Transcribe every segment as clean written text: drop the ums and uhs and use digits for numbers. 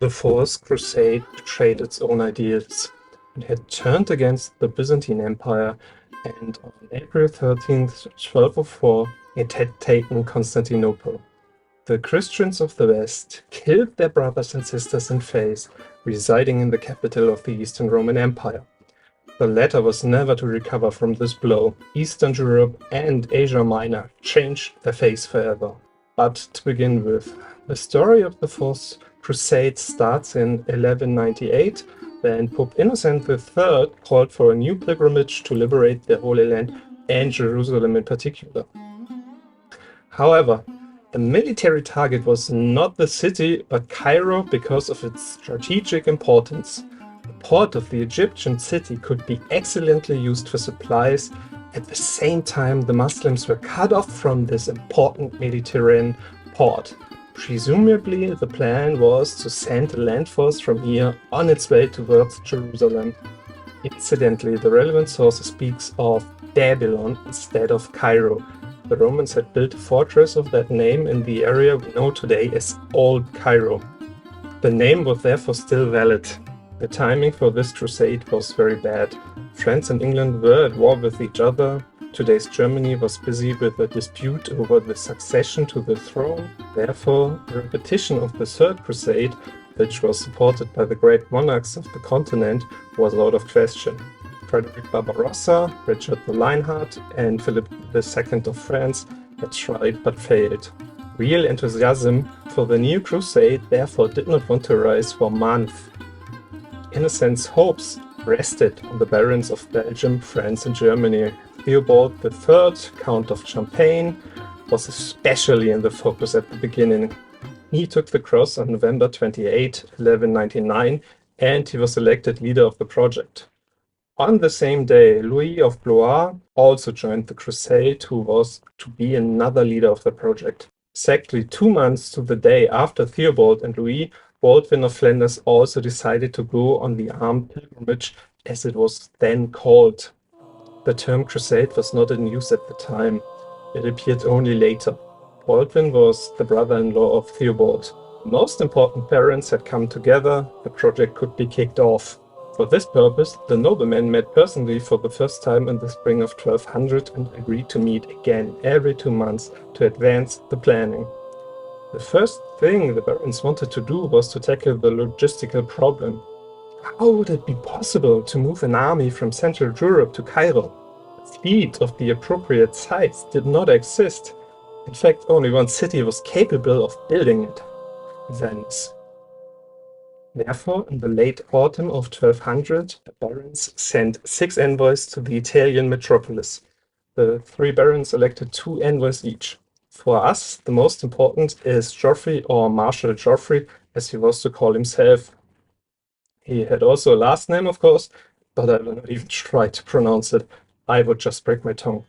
The Fourth Crusade betrayed its own ideals and had turned against the Byzantine Empire, and on April 13th, 1204, it had taken Constantinople. The Christians of the West killed their brothers and sisters in faith, residing in the capital of the Eastern Roman Empire. The latter was never to recover from this blow. Eastern Europe and Asia Minor changed their face forever. But to begin with, the story of the Fourth Crusade starts in 1198, when Pope Innocent III called for a new pilgrimage to liberate the Holy Land and Jerusalem in particular. However, the military target was not the city, but Cairo, because of its strategic importance. The port of the Egyptian city could be excellently used for supplies. At the same time, the Muslims were cut off from this important Mediterranean port. Presumably, the plan was to send a land force from here on its way towards Jerusalem. Incidentally, the relevant source speaks of Babylon instead of Cairo. The Romans had built a fortress of that name in the area we know today as Old Cairo. The name was therefore still valid. The timing for this crusade was very bad. France and England were at war with each other. Today's Germany was busy with a dispute over the succession to the throne. Therefore, the repetition of the Third Crusade, which was supported by the great monarchs of the continent, was out of question. Frederick Barbarossa, Richard the Lionheart, and Philip II of France had tried but failed. Real enthusiasm for the new crusade therefore did not want to rise for months. Innocent's hopes rested on the barons of Belgium, France, and Germany. Theobald III, Count of Champagne, was especially in the focus at the beginning. He took the cross on November 28, 1199, and he was elected leader of the project. On the same day, Louis of Blois also joined the crusade, who was to be another leader of the project. Exactly 2 months to the day after Theobald and Louis, Baldwin of Flanders also decided to go on the armed pilgrimage, as it was then called. The term crusade was not in use at the time. It appeared only later. Baldwin was the brother-in-law of Theobald. The most important barons had come together. The project could be kicked off. For this purpose, the noblemen met personally for the first time in the spring of 1200 and agreed to meet again every 2 months to advance the planning. The first thing the barons wanted to do was to tackle the logistical problem. How would it be possible to move an army from Central Europe to Cairo? A fleet of the appropriate size did not exist. In fact, only one city was capable of building it: Venice. Therefore, in the late autumn of 1200, the barons sent 6 envoys to the Italian metropolis. The 3 barons elected 2 envoys each. For us, the most important is Geoffrey, or Marshal Geoffrey, as he was to call himself. He had also a last name, of course, but I will not even try to pronounce it. I would just break my tongue.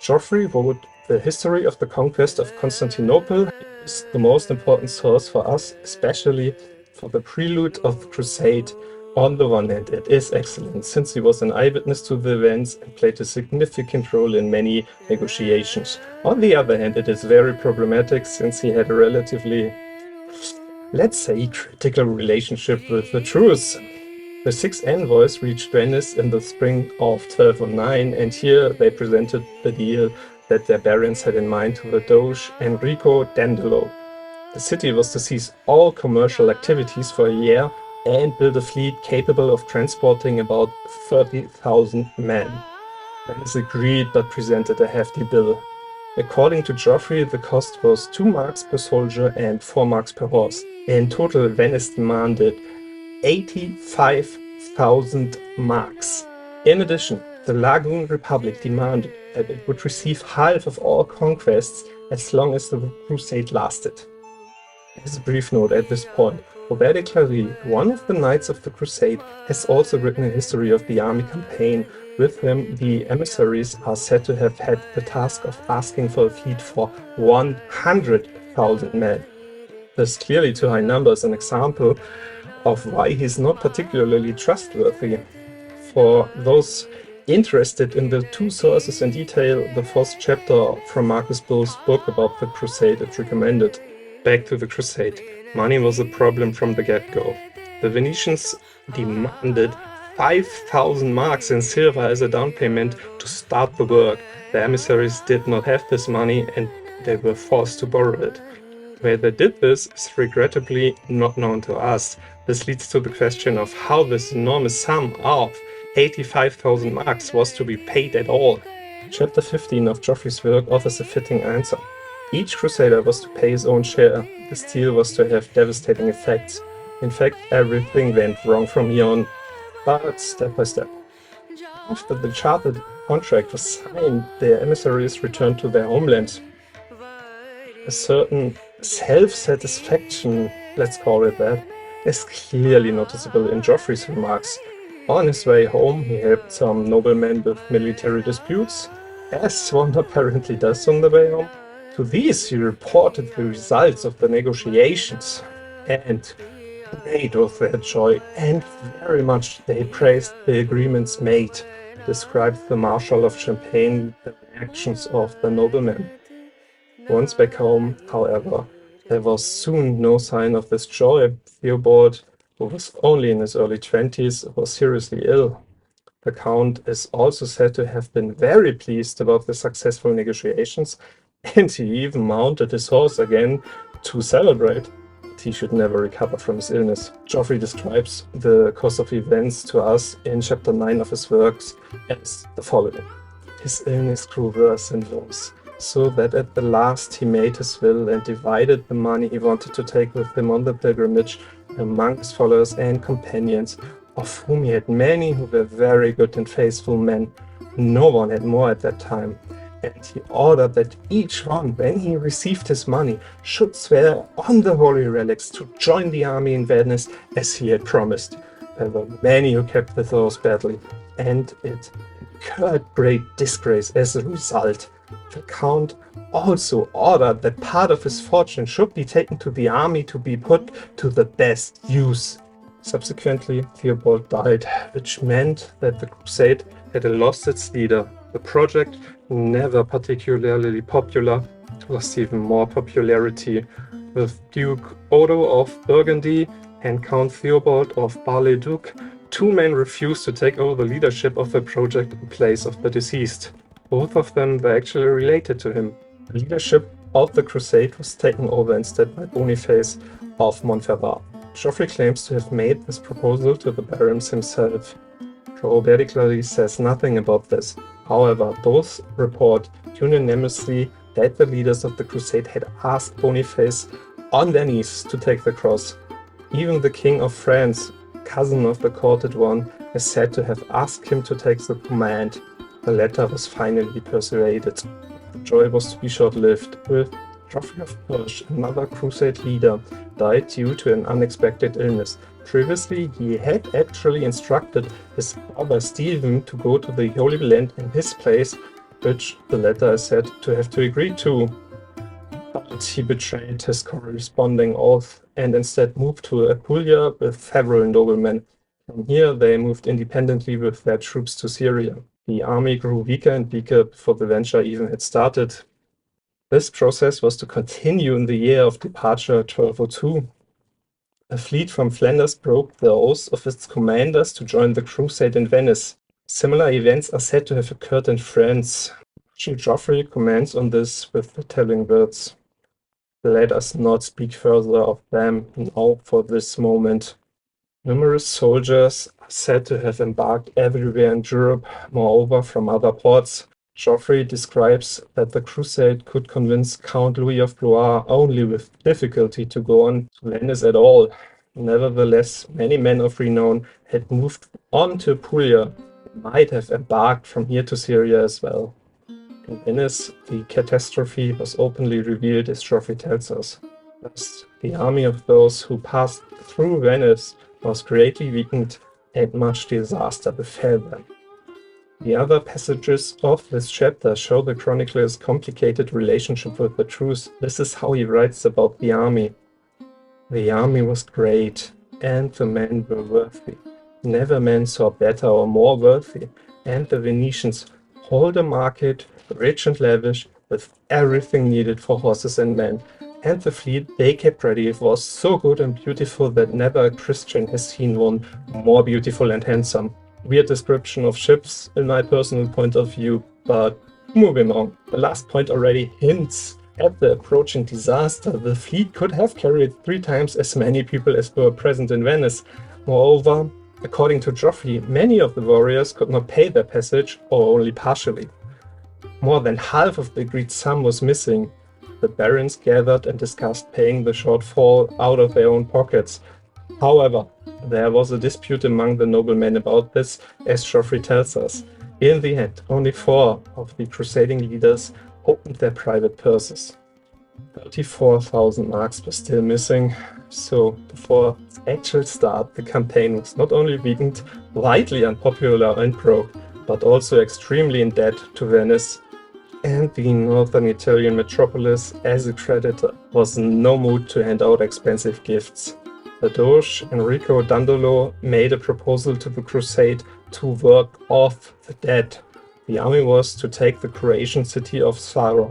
Geoffrey wrote the history of the conquest of Constantinople. It is the most important source for us, especially for the prelude of the crusade. On the one hand, it is excellent, since he was an eyewitness to the events and played a significant role in many negotiations. On the other hand, it is very problematic, since he had a relatively, let's say, critical relationship with the truth. The 6 envoys reached Venice in the spring of 1209, and here they presented the deal that their barons had in mind to the Doge Enrico Dandolo. The city was to cease all commercial activities for a year and build a fleet capable of transporting about 30,000 men. Venice agreed, but presented a hefty bill. According to Geoffrey, the cost was 2 marks per soldier and 4 marks per horse. In total, Venice demanded 85,000 marks. In addition, the Lagoon Republic demanded that it would receive half of all conquests as long as the crusade lasted. As a brief note at this point, Robert de Clary, one of the knights of the crusade, has also written a history of the army campaign. With him, the emissaries are said to have had the task of asking for a fleet for 100,000 men. This is clearly too high numbers, an example of why he's not particularly trustworthy. For those interested in the 2 sources in detail, the 4th chapter from Marcus Bull's book about the crusade is recommended. Back to the crusade. Money was a problem from the get-go. The Venetians demanded 5,000 marks in silver as a down payment to start the work. The emissaries did not have this money and they were forced to borrow it. Where they did this is regrettably not known to us. This leads to the question of how this enormous sum of 85,000 marks was to be paid at all. Chapter 15 of Geoffrey's work offers a fitting answer. Each crusader was to pay his own share. This deal was to have devastating effects. In fact, everything went wrong from here on, but step by step. After the chartered contract was signed, the emissaries returned to their homeland. A certain self-satisfaction, let's call it that, is clearly noticeable in Geoffrey's remarks. On his way home, he helped some noblemen with military disputes, as one apparently does on the way home. To these, he reported the results of the negotiations, and great was their joy, and very much they praised the agreements made. Described the Marshal of Champagne the reactions of the noblemen. Once back home, however, there was soon no sign of this joy. Theobald, who was only in his early 20s, was seriously ill. The Count is also said to have been very pleased about the successful negotiations, and he even mounted his horse again to celebrate. But he should never recover from his illness. Geoffrey describes the course of events to us in chapter 9 of his works as the following. His illness grew worse and worse, so that at the last he made his will and divided the money he wanted to take with him on the pilgrimage among his followers and companions, of whom he had many who were very good and faithful men. No one had more at that time. And he ordered that each one, when he received his money, should swear on the holy relics to join the army in Venice as he had promised. There were many who kept the oath badly, and it incurred great disgrace as a result. The Count also ordered that part of his fortune should be taken to the army to be put to the best use. Subsequently, Theobald died, which meant that the crusade had lost its leader. The project, never particularly popular, lost even more popularity, with Duke Odo of Burgundy and Count Theobald of Bar-le-Duc. Two men refused to take over the leadership of the project in place of the deceased. Both of them were actually related to him. The leadership of the crusade was taken over instead by Boniface of Montferrat. Geoffrey claims to have made this proposal to the barons himself. Robert Clary says nothing about this. However, both report unanimously that the leaders of the crusade had asked Boniface on their knees to take the cross. Even the King of France, cousin of the courted one, is said to have asked him to take the command. The latter was finally persuaded. The joy was to be short-lived, with Geoffrey of Perche, another crusade leader, died due to an unexpected illness. Previously, he had actually instructed his brother Stephen to go to the Holy Land in his place, which the latter is said to have to agree to. But he betrayed his corresponding oath and instead moved to Apulia with several noblemen. From here, they moved independently with their troops to Syria. The army grew weaker and weaker before the venture even had started. This process was to continue in the year of departure 1202. A fleet from Flanders broke the oaths of its commanders to join the crusade in Venice. Similar events are said to have occurred in France. Geoffrey comments on this with the telling words. Let us not speak further of them now for this moment. Numerous soldiers are said to have embarked everywhere in Europe, moreover from other ports. Geoffrey describes that the crusade could convince Count Louis of Blois only with difficulty to go on to Venice at all. Nevertheless, many men of renown had moved on to Apulia and might have embarked from here to Syria as well. In Venice, the catastrophe was openly revealed as Geoffrey tells us. Thus, the army of those who passed through Venice was greatly weakened and much disaster befell them. The other passages of this chapter show the chronicler's complicated relationship with the truth. This is how he writes about the army. The army was great, and the men were worthy. Never man saw better or more worthy, and the Venetians hold a market, rich and lavish, with everything needed for horses and men. and the fleet they kept ready was so good and beautiful that never a Christian has seen one more beautiful and handsome. Weird description of ships in my personal point of view, but moving on. The last point already hints at the approaching disaster. The fleet could have carried 3 times as many people as were present in Venice. Moreover, according to Geoffrey, many of the warriors could not pay their passage or only partially. More than half of the agreed sum was missing. The barons gathered and discussed paying the shortfall out of their own pockets. However, there was a dispute among the noblemen about this, as Geoffrey tells us. In the end, only 4 of the crusading leaders opened their private purses. 34,000 marks were still missing, so before its actual start, the campaign was not only weakened, widely unpopular and broke, but also extremely in debt to Venice, and the northern Italian metropolis, as a creditor, was in no mood to hand out expensive gifts. The Doge, Enrico Dandolo, made a proposal to the crusade to work off the debt. The army was to take the Croatian city of Sara,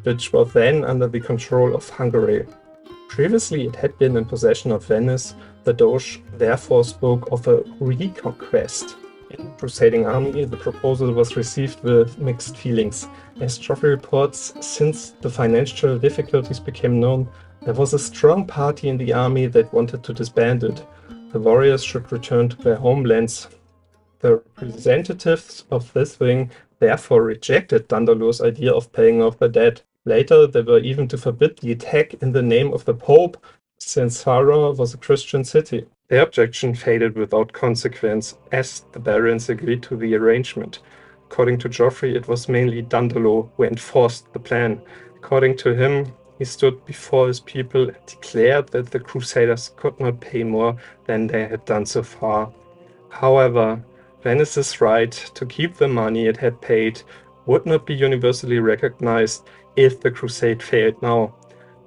which was then under the control of Hungary. Previously it had been in possession of Venice. The Doge therefore spoke of a reconquest. In the crusading army, the proposal was received with mixed feelings. As Geoffrey reports, since the financial difficulties became known, there was a strong party in the army that wanted to disband it. The warriors should return to their homelands. The representatives of this wing therefore rejected Dandolo's idea of paying off the debt. Later, they were even to forbid the attack in the name of the Pope, since Sara was a Christian city. Their objection faded without consequence, as the barons agreed to the arrangement. According to Geoffrey, it was mainly Dandolo who enforced the plan. According to him, he stood before his people and declared that the Crusaders could not pay more than they had done so far. However, Venice's right to keep the money it had paid would not be universally recognized if the crusade failed now.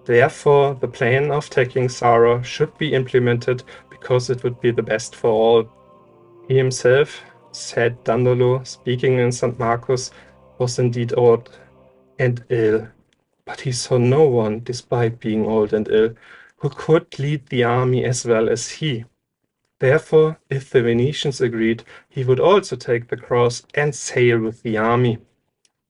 Therefore, the plan of taking Sara should be implemented because it would be the best for all. He himself, said Dandolo, speaking in St. Marcus, was indeed old and ill, but he saw no one, despite being old and ill, who could lead the army as well as he. Therefore, if the Venetians agreed, he would also take the cross and sail with the army.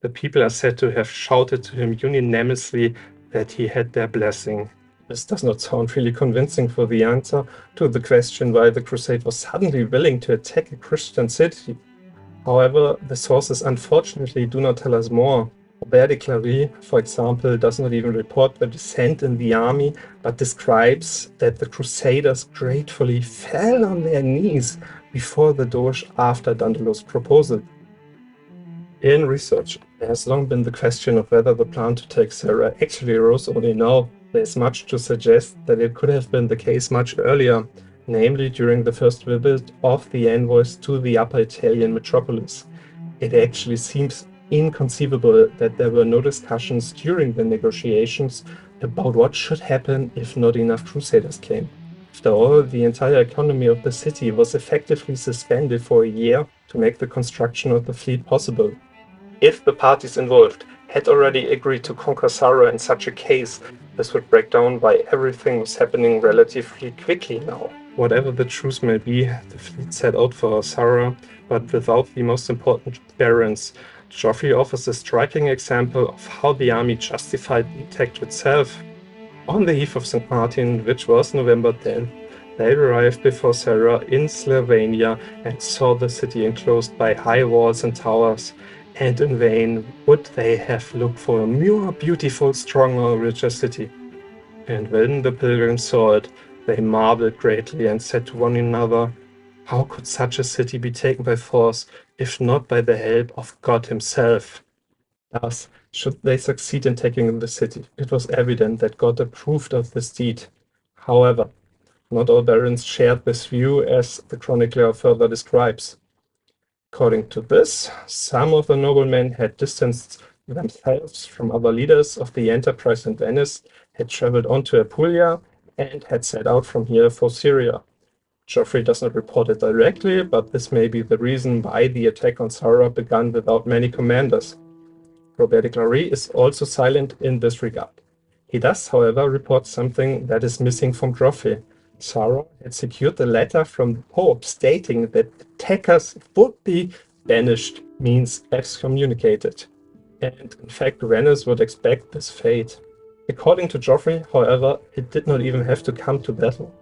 The people are said to have shouted to him unanimously that he had their blessing. This does not sound really convincing for the answer to the question why the crusade was suddenly willing to attack a Christian city. However, the sources unfortunately do not tell us more. Robert de Clary, for example, does not even report the dissent in the army, but describes that the Crusaders gratefully fell on their knees before the Doge after Dandolo's proposal. In research, there has long been the question of whether the plan to take Sara actually arose only now. There is much to suggest that it could have been the case much earlier, namely during the first visit of the envoys to the upper Italian metropolis. It actually seems inconceivable that there were no discussions during the negotiations about what should happen if not enough crusaders came. After all, the entire economy of the city was effectively suspended for a year to make the construction of the fleet possible. If the parties involved had already agreed to conquer Sara in such a case, this would break down why everything was happening relatively quickly now. Whatever the truth may be, the fleet set out for Sara, but without the most important barons. Geoffrey offers a striking example of how the army justified the attack to itself. On the eve of St. Martin, which was November 10th, they arrived before Sara in Slovenia and saw the city enclosed by high walls and towers, and in vain would they have looked for a more beautiful, stronger, richer city. And when the pilgrims saw it, they marveled greatly and said to one another, "How could such a city be taken by force, if not by the help of God himself?" Thus, should they succeed in taking the city, it was evident that God approved of this deed. However, not all barons shared this view, as the chronicler further describes. According to this, some of the noblemen had distanced themselves from other leaders of the enterprise in Venice, had traveled on to Apulia, and had set out from here for Syria. Geoffrey does not report it directly, but this may be the reason why the attack on Sara began without many commanders. Robert de Clary is also silent in this regard. He does, however, report something that is missing from Geoffrey. Zara had secured a letter from the Pope stating that attackers would be banished, means excommunicated. And in fact, Venice would expect this fate. According to Geoffrey, however, it did not even have to come to battle.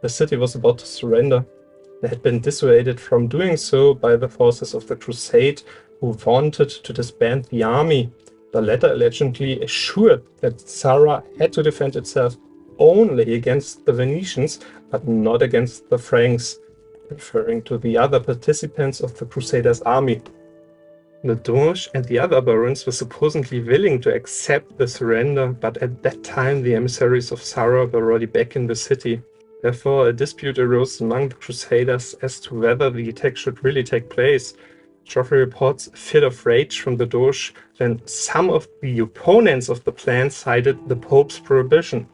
The city was about to surrender. They had been dissuaded from doing so by the forces of the Crusade, who wanted to disband the army. The letter allegedly assured that Zara had to defend itself only against the Venetians, but not against the Franks, referring to the other participants of the Crusaders' army. The Doge and the other barons were supposedly willing to accept the surrender, but at that time the emissaries of Zara were already back in the city. Therefore, a dispute arose among the Crusaders as to whether the attack should really take place. Geoffrey reports a fit of rage from the Doge when some of the opponents of the plan cited the Pope's prohibition.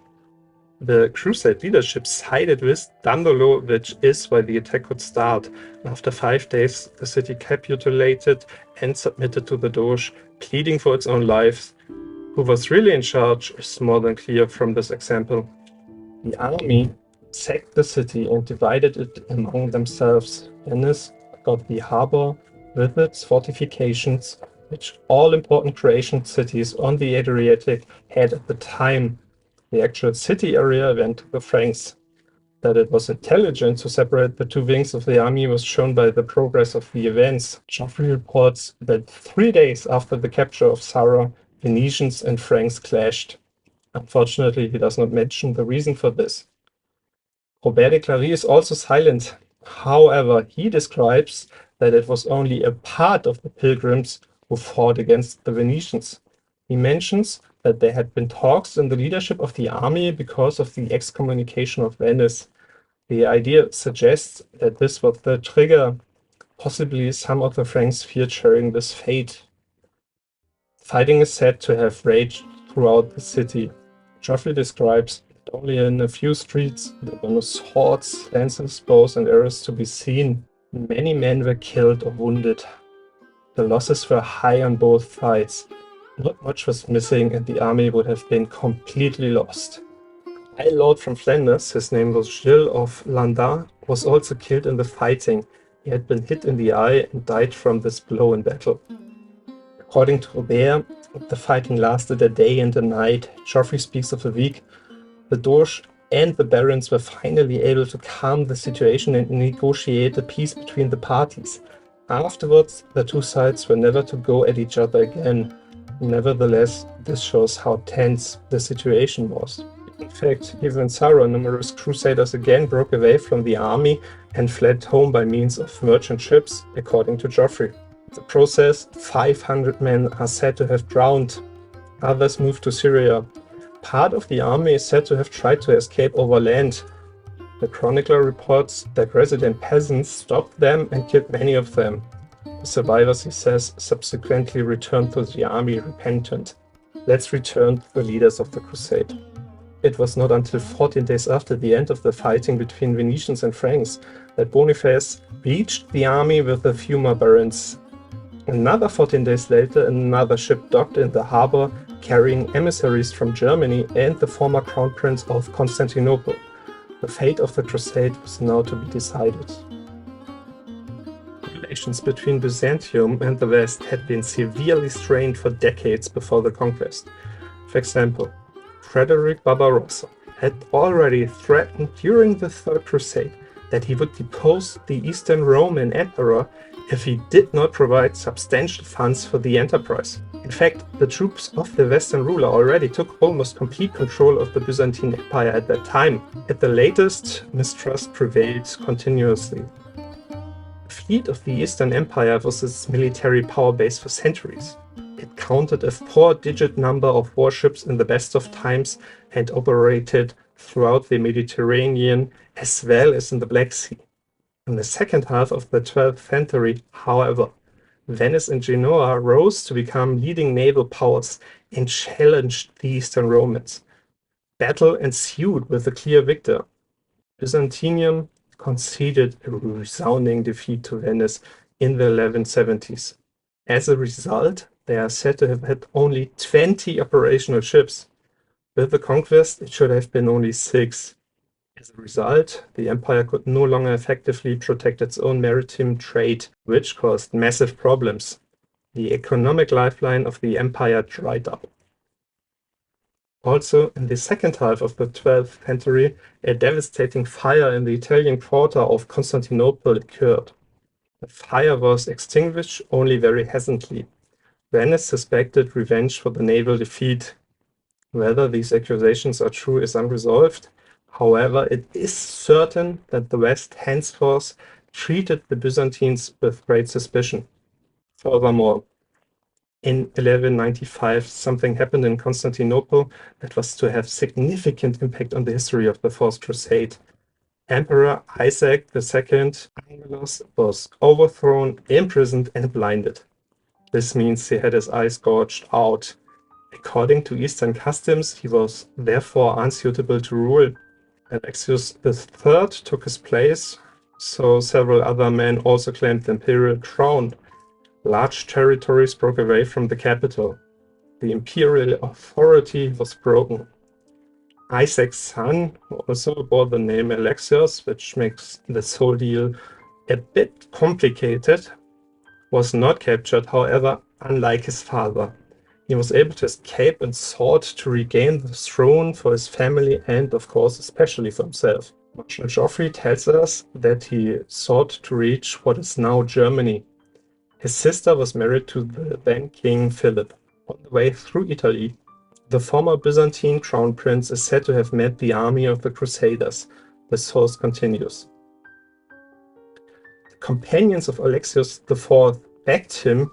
The Crusade leadership sided with Dandolo, which is why the attack could start. After 5 days, the city capitulated and submitted to the Doge, pleading for its own lives. Who was really in charge is more than clear from this example. The army sacked the city and divided it among themselves. Venice got the harbor with its fortifications, which all important Croatian cities on the Adriatic had at the time. The actual city area went to the Franks. That it was intelligent to separate the two wings of the army was shown by the progress of the events. Geoffrey reports that 3 days after the capture of Zara, Venetians and Franks clashed. Unfortunately, he does not mention the reason for this. Robert de Clary is also silent. However, he describes that it was only a part of the pilgrims who fought against the Venetians. He mentions that there had been talks in the leadership of the army because of the excommunication of Venice. The idea suggests that this was the trigger. Possibly some of the Franks feared sharing this fate. Fighting is said to have raged throughout the city. Geoffrey describes that only in a few streets there were no swords, lances, bows, and arrows to be seen. Many men were killed or wounded. The losses were high on both sides. Not much was missing, and the army would have been completely lost. A lord from Flanders, his name was Gilles of Landau, was also killed in the fighting. He had been hit in the eye and died from this blow in battle. According to Robert, the fighting lasted a day and a night. Geoffrey speaks of a week. The Doge and the barons were finally able to calm the situation and negotiate a peace between the parties. Afterwards, the two sides were never to go at each other again. Nevertheless, this shows how tense the situation was. In fact, even in Zara, numerous crusaders again broke away from the army and fled home by means of merchant ships, according to Geoffrey. In the process, 500 men are said to have drowned. Others moved to Syria. Part of the army is said to have tried to escape overland. The chronicler reports that resident peasants stopped them and killed many of them. The survivors, he says, subsequently returned to the army repentant. Let's return to the leaders of the crusade. It was not until 14 days after the end of the fighting between Venetians and Franks that Boniface reached the army with a few more barons. Another 14 days later, another ship docked in the harbor carrying emissaries from Germany and the former crown prince of Constantinople. The fate of the crusade was now to be decided. Relations between Byzantium and the West had been severely strained for decades before the conquest. For example, Frederick Barbarossa had already threatened during the Third Crusade that he would depose the Eastern Roman Emperor if he did not provide substantial funds for the enterprise. In fact, the troops of the Western ruler already took almost complete control of the Byzantine Empire at that time. At the latest, mistrust prevailed continuously. The fleet of the Eastern Empire was its military power base for centuries. It counted a 4-digit number of warships in the best of times and operated throughout the Mediterranean as well as in the Black Sea. In the second half of the 12th century, however, Venice and Genoa rose to become leading naval powers and challenged the Eastern Romans. Battle ensued with a clear victor. Byzantium conceded a resounding defeat to Venice in the 1170s. As a result, they are said to have had only 20 operational ships. With the conquest, it should have been only 6. As a result, the empire could no longer effectively protect its own maritime trade, which caused massive problems. The economic lifeline of the empire dried up. Also, in the second half of the 12th century, a devastating fire in the Italian quarter of Constantinople occurred. The fire was extinguished only very hesitantly. Venice suspected revenge for the naval defeat. Whether these accusations are true is unresolved. However, it is certain that the West henceforth treated the Byzantines with great suspicion. Furthermore, in 1195, something happened in Constantinople that was to have significant impact on the history of the Fourth Crusade. Emperor Isaac II was overthrown, imprisoned, and blinded. This means he had his eyes gouged out. According to Eastern customs, he was therefore unsuitable to rule. Alexios III took his place, so several other men also claimed the imperial crown. Large territories broke away from the capital. The imperial authority was broken. Isaac's son also bore the name Alexios, which makes this whole deal a bit complicated. Was not captured, however, unlike his father. He was able to escape and sought to regain the throne for his family and, of course, especially for himself. Marshal Geoffrey tells us that he sought to reach what is now Germany. His sister was married to the then King Philip. On the way through Italy, the former Byzantine crown prince is said to have met the army of the Crusaders. The source continues. The companions of Alexios IV begged him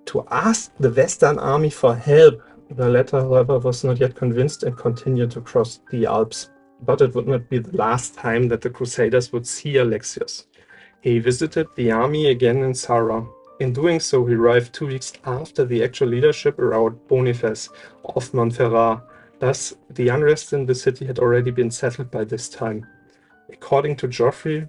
to ask the Western army for help. The latter, however, was not yet convinced and continued to cross the Alps. But it would not be the last time that the Crusaders would see Alexios. He visited the army again in Zara. In doing so, he arrived 2 weeks after the actual leadership around Boniface of Montferrat. Thus, the unrest in the city had already been settled by this time. According to Geoffrey,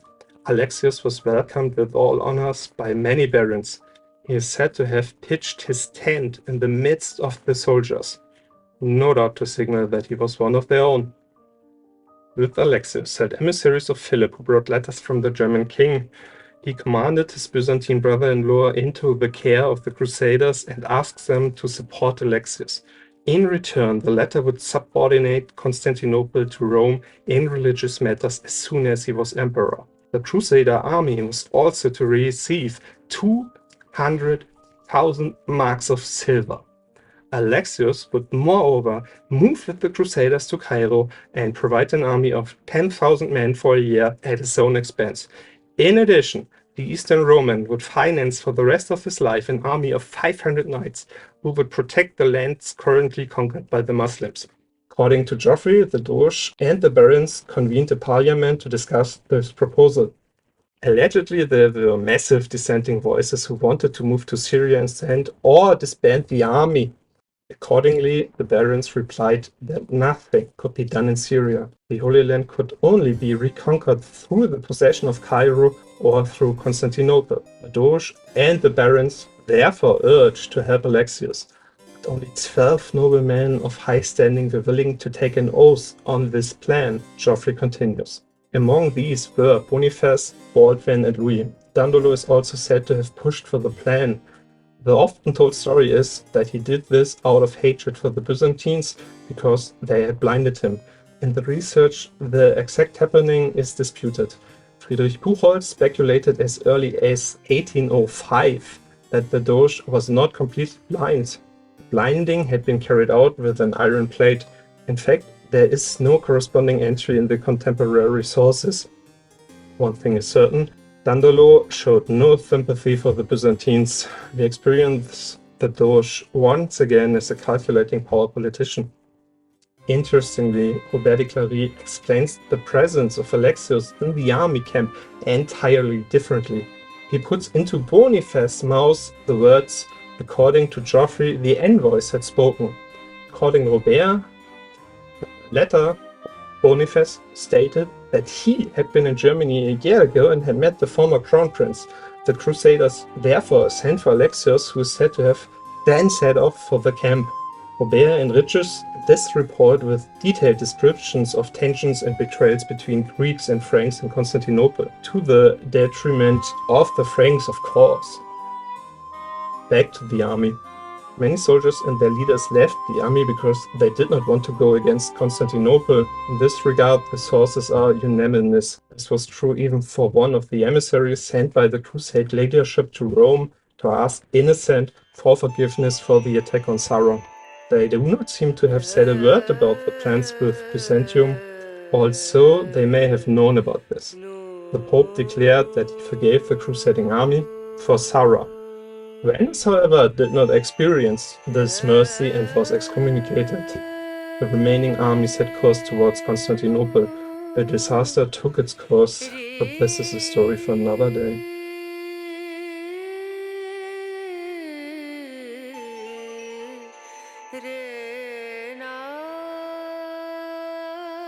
Alexios was welcomed with all honors by many barons. He is said to have pitched his tent in the midst of the soldiers, no doubt to signal that he was one of their own. With Alexios sat emissaries of Philip who brought letters from the German king. He commanded his Byzantine brother-in-law into the care of the Crusaders and asked them to support Alexios. In return, the latter would subordinate Constantinople to Rome in religious matters as soon as he was emperor. The Crusader army was also to receive 200,000 marks of silver. Alexios would moreover move with the Crusaders to Cairo and provide an army of 10,000 men for a year at his own expense. In addition, the Eastern Roman would finance for the rest of his life an army of 500 knights who would protect the lands currently conquered by the Muslims. According to Geoffrey, the Doge and the barons convened a parliament to discuss this proposal. Allegedly, there were massive dissenting voices who wanted to move to Syria instead or disband the army. Accordingly, the barons replied that nothing could be done in Syria. The Holy Land could only be reconquered through the possession of Cairo or through Constantinople. The Doge and the barons therefore urged to help Alexios, but only 12 noblemen of high standing were willing to take an oath on this plan. Geoffrey continues. Among these were Boniface, Baldwin, and Louis. Dandolo is also said to have pushed for the plan. The often told story is that he did this out of hatred for the Byzantines because they had blinded him. In the research, the exact happening is disputed. Friedrich Buchholz speculated as early as 1805 that the Doge was not completely blind. Blinding had been carried out with an iron plate. In fact, there is no corresponding entry in the contemporary sources. One thing is certain. Dandolo showed no sympathy for the Byzantines. We experience the Doge once again as a calculating power politician. Interestingly, Robert de Clary explains the presence of Alexios in the army camp entirely differently. He puts into Boniface's mouth the words, according to Geoffrey, the envoys had spoken. According to Robert, the letter Boniface stated that he had been in Germany a year ago and had met the former crown prince. The Crusaders therefore sent for Alexios, who is said to have then set off for the camp. Robert enriches this report with detailed descriptions of tensions and betrayals between Greeks and Franks in Constantinople, to the detriment of the Franks, of course. Back to the army. Many soldiers and their leaders left the army because they did not want to go against Constantinople. In this regard, the sources are unanimous. This was true even for one of the emissaries sent by the Crusade leadership to Rome to ask Innocent for forgiveness for the attack on Sarah. They do not seem to have said a word about the plans with Byzantium, although they may have known about this. The Pope declared that he forgave the crusading army for Sarah. Venice, however, did not experience this mercy and was excommunicated. The remaining army set course towards Constantinople. The disaster took its course, but this is a story for another day.